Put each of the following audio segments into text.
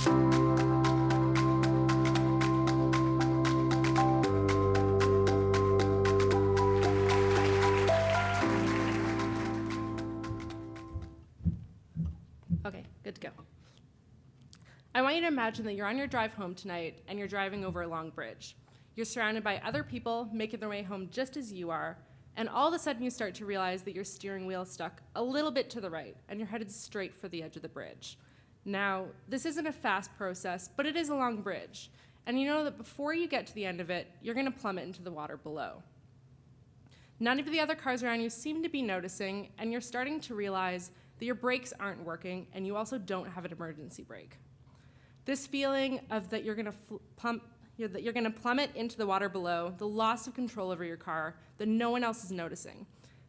Okay, good to go. I want you to imagine that you're on your drive home tonight and you're driving over a long bridge. You're surrounded by other people making their way home just as you are, and all of a sudden you start to realize that your steering wheel is stuck a little bit to the right and you're headed straight for the edge of the bridge. Now, this isn't a fast process, but it is a long bridge, and you know that before you get to the end of it, you're going to plummet into the water below. None of the other cars around you seem to be noticing, and you're starting to realize that your brakes aren't working, and you also don't have an emergency brake. This feeling of that you're going to plummet into the water below, the loss of control over your car, that no one else is noticing.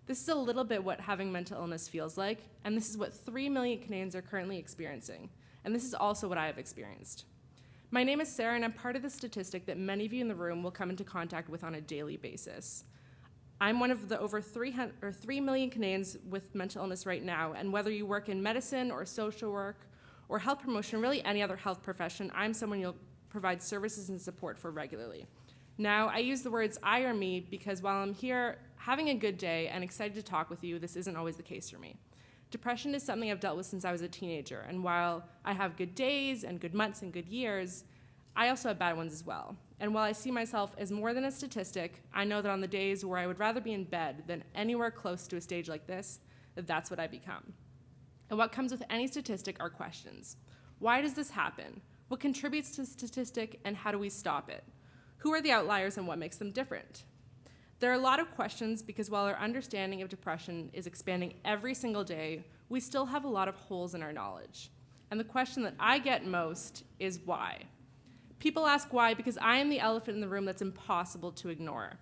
This is a little bit what having mental illness feels like, and this is what 3 million Canadians are currently experiencing, and this is also what I have experienced. My name is Sarah, and I'm part of the statistic that many of you in the room will come into contact with on a daily basis. I'm one of the over 3 million Canadians with mental illness right now, and whether you work in medicine or social work or health promotion, really any other health profession, I'm someone you'll provide services and support for regularly. Now, I use the words I or me because while I'm here having a good day and excited to talk with you, this isn't always the case for me. Depression is something I've dealt with since I was a teenager, and while I have good days and good months and good years, I also have bad ones as well. And while I see myself as more than a statistic, I know that on the days where I would rather be in bed than anywhere close to a stage like this, that's what I become. And what comes with any statistic are questions. Why does this happen? What contributes to the statistic, and how do we stop it? Who are the outliers and what makes them different? There are a lot of questions because while our understanding of depression is expanding every single day, we still have a lot of holes in our knowledge. And the question that I get most is why? People ask why because I am the elephant in the room that's impossible to ignore.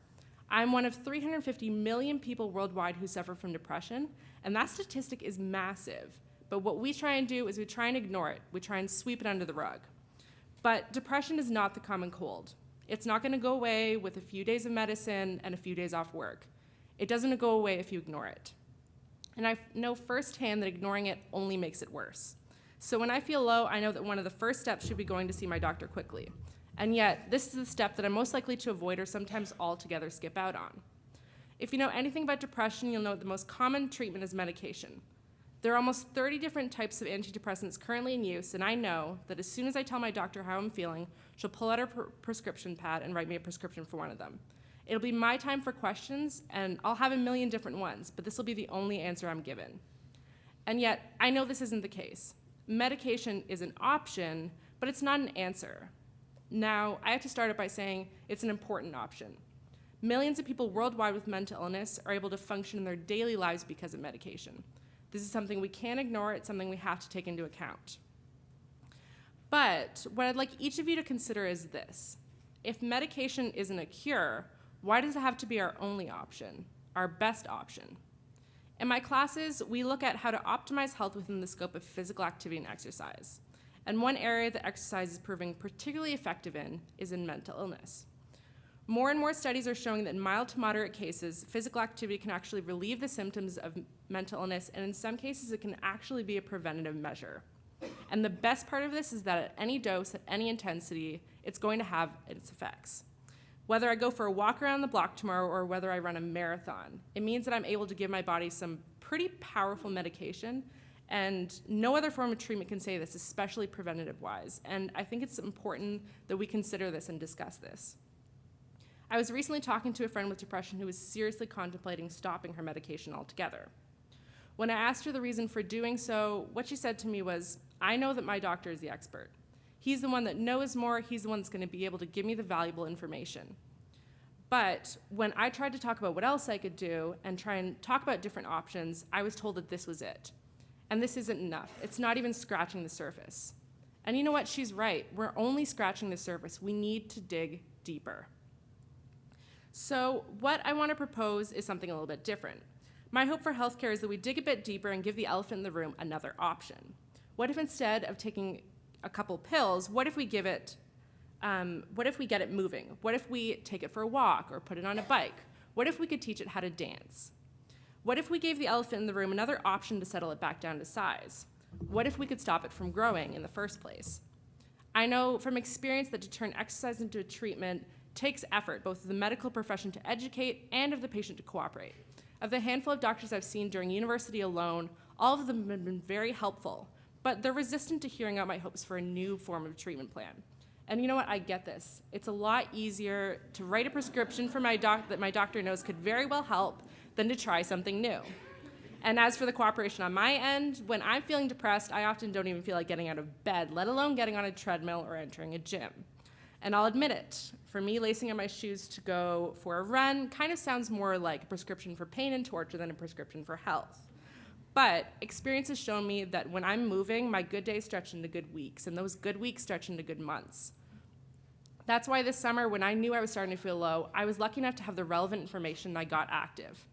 I'm one of 350 million people worldwide who suffer from depression, and that statistic is massive. But what we try and do is we try and ignore it. We try and sweep it under the rug. But depression is not the common cold. It's not going to go away with a few days of medicine and a few days off work. It doesn't go away if you ignore it. And I know firsthand that ignoring it only makes it worse. So when I feel low, I know that one of the first steps should be going to see my doctor quickly. And yet, this is the step that I'm most likely to avoid or sometimes altogether skip out on. If you know anything about depression, you'll know that the most common treatment is medication. There are almost 30 different types of antidepressants currently in use, and I know that as soon as I tell my doctor how I'm feeling, she'll pull out her prescription pad and write me a prescription for one of them. It'll be my time for questions, and I'll have a million different ones, but this will be the only answer I'm given. And yet, I know this isn't the case. Medication is an option, but it's not an answer. Now, I have to start it by saying it's an important option. Millions of people worldwide with mental illness are able to function in their daily lives because of medication. This is something we can't ignore, it's something we have to take into account. But what I'd like each of you to consider is this. If medication isn't a cure, why does it have to be our only option, our best option? In my classes, we look at how to optimize health within the scope of physical activity and exercise. And one area that exercise is proving particularly effective in is in mental illness. More and more studies are showing that in mild to moderate cases, physical activity can actually relieve the symptoms of mental illness, and in some cases, it can actually be a preventative measure. And the best part of this is that at any dose, at any intensity, it's going to have its effects. Whether I go for a walk around the block tomorrow or whether I run a marathon, it means that I'm able to give my body some pretty powerful medication, and no other form of treatment can say this, especially preventative-wise. And I think it's important that we consider this and discuss this. I was recently talking to a friend with depression who was seriously contemplating stopping her medication altogether. When I asked her the reason for doing so, what she said to me was, I know that my doctor is the expert. He's the one that knows more, he's the one that's going to be able to give me the valuable information. But when I tried to talk about what else I could do and try and talk about different options, I was told that this was it. And this isn't enough. It's not even scratching the surface. And you know what? She's right. We're only scratching the surface. We need to dig deeper. So what I want to propose is something a little bit different. My hope for healthcare is that we dig a bit deeper and give the elephant in the room another option. What if instead of taking a couple pills, what if we get it moving? What if we take it for a walk or put it on a bike? What if we could teach it how to dance? What if we gave the elephant in the room another option to settle it back down to size? What if we could stop it from growing in the first place? I know from experience that to turn exercise into a treatment takes effort, both of the medical profession to educate and of the patient to cooperate. Of the handful of doctors I've seen during university alone, all of them have been very helpful, but they're resistant to hearing out my hopes for a new form of treatment plan. And you know what, I get this. It's a lot easier to write a prescription for that my doctor knows could very well help than to try something new. And as for the cooperation on my end, when I'm feeling depressed, I often don't even feel like getting out of bed, let alone getting on a treadmill or entering a gym. And I'll admit it, for me, lacing on my shoes to go for a run kind of sounds more like a prescription for pain and torture than a prescription for health. But experience has shown me that when I'm moving, my good days stretch into good weeks, and those good weeks stretch into good months. That's why this summer, when I knew I was starting to feel low, I was lucky enough to have the relevant information and I got active.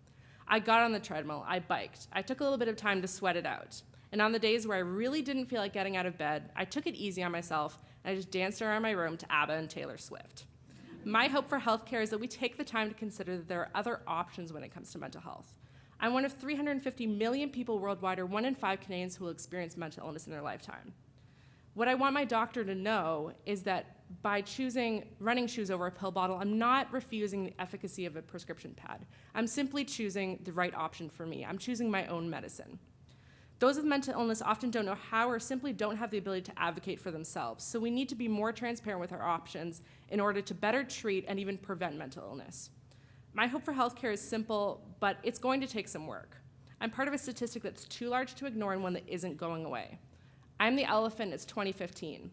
I got on the treadmill, I biked, I took a little bit of time to sweat it out. And on the days where I really didn't feel like getting out of bed, I took it easy on myself and I just danced around my room to ABBA and Taylor Swift. My hope for healthcare is that we take the time to consider that there are other options when it comes to mental health. I'm one of 350 million people worldwide, or 1 in 5 Canadians, who will experience mental illness in their lifetime. What I want my doctor to know is that by choosing running shoes over a pill bottle, I'm not refusing the efficacy of a prescription pad. I'm simply choosing the right option for me. I'm choosing my own medicine. Those with mental illness often don't know how or simply don't have the ability to advocate for themselves, so we need to be more transparent with our options in order to better treat and even prevent mental illness. My hope for healthcare is simple, but it's going to take some work. I'm part of a statistic that's too large to ignore and one that isn't going away. I'm the elephant, it's 2015.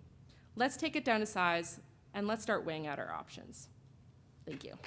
Let's take it down to size, and let's start weighing out our options. Thank you.